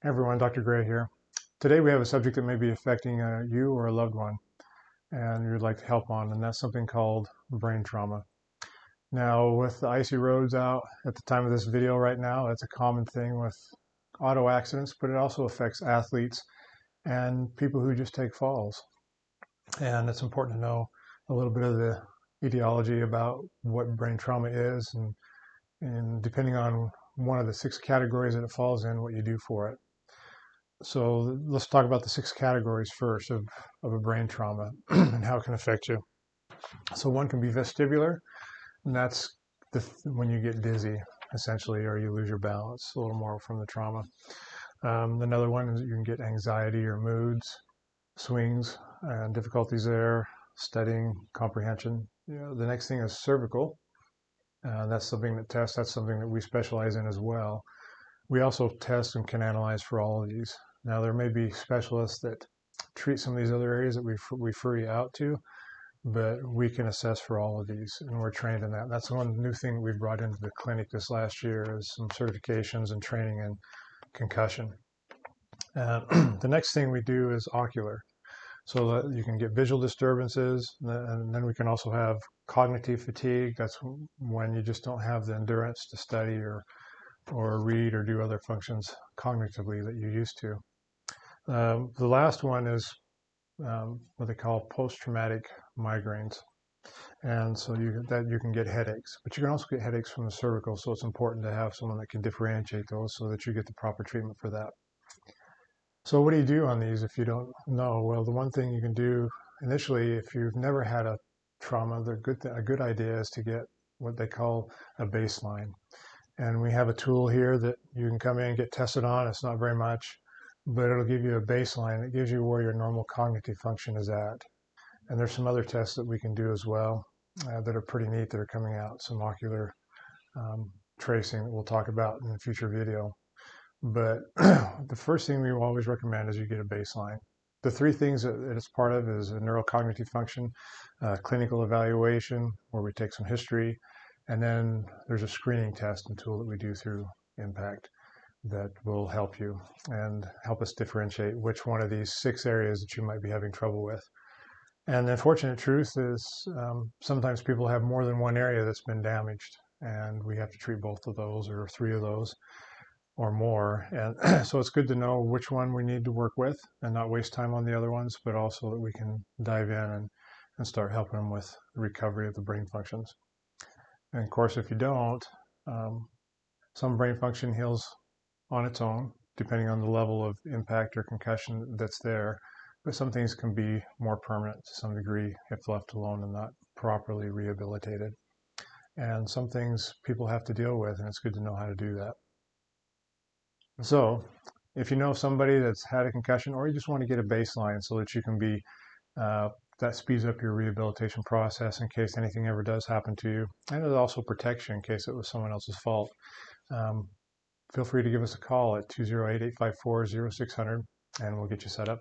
Everyone, Dr. Gray here. Today we have a subject that may be affecting you or a loved one and you'd like to help on, and that's something called brain trauma. Now, with the icy roads out at the time of this video right now, that's a common thing with auto accidents, but it also affects athletes and people who just take falls. And it's important to know a little bit of the etiology about what brain trauma is, and depending on one of the 6 categories that it falls in, what you do for it. So let's talk about the 6 categories first of a brain trauma and how it can affect you. So one can be vestibular, and that's when you get dizzy, essentially, or you lose your balance, a little more from the trauma. Another one is you can get anxiety or moods, swings, and difficulties there, studying, comprehension. The next thing is cervical. That's something that tests. That's something that we specialize in as well. We also test and can analyze for all of these. Now, there may be specialists that treat some of these other areas that we refer you out to, but we can assess for all of these, and we're trained in that. That's one new thing we brought into the clinic this last year is some certifications and training in concussion. The next thing we do is ocular. So that you can get visual disturbances, and then we can also have cognitive fatigue. That's when you just don't have the endurance to study or read or do other functions cognitively that you used to. The last one is what they call post-traumatic migraines. And so you can get headaches, but you can also get headaches from the cervical. So it's important to have someone that can differentiate those so that you get the proper treatment for that. So what do you do on these if you don't know? Well, the one thing you can do initially, if you've never had a trauma, a good idea is to get what they call a baseline. And we have a tool here that you can come in and get tested on. It's not very much, but it'll give you a baseline. It gives you where your normal cognitive function is at. And there's some other tests that we can do as well that are pretty neat that are coming out, some ocular tracing that we'll talk about in a future video. But the first thing we always recommend is you get a baseline. The 3 things that it's part of is a neurocognitive function, clinical evaluation, where we take some history, and then there's a screening test and tool that we do through Impact that will help you and help us differentiate which one of these 6 areas that you might be having trouble with. And the unfortunate truth is sometimes people have more than one area that's been damaged, and we have to treat both of those or 3 of those or more. And so it's good to know which one we need to work with and not waste time on the other ones, but also that we can dive in and start helping them with the recovery of the brain functions. And of course, if you don't, some brain function heals on its own, depending on the level of impact or concussion that's there. But some things can be more permanent to some degree if left alone and not properly rehabilitated. And some things people have to deal with, and it's good to know how to do that. So if you know somebody that's had a concussion, or you just want to get a baseline so that you can be that speeds up your rehabilitation process in case anything ever does happen to you. And it also protects you in case it was someone else's fault. Feel free to give us a call at 208-854-0600 and we'll get you set up.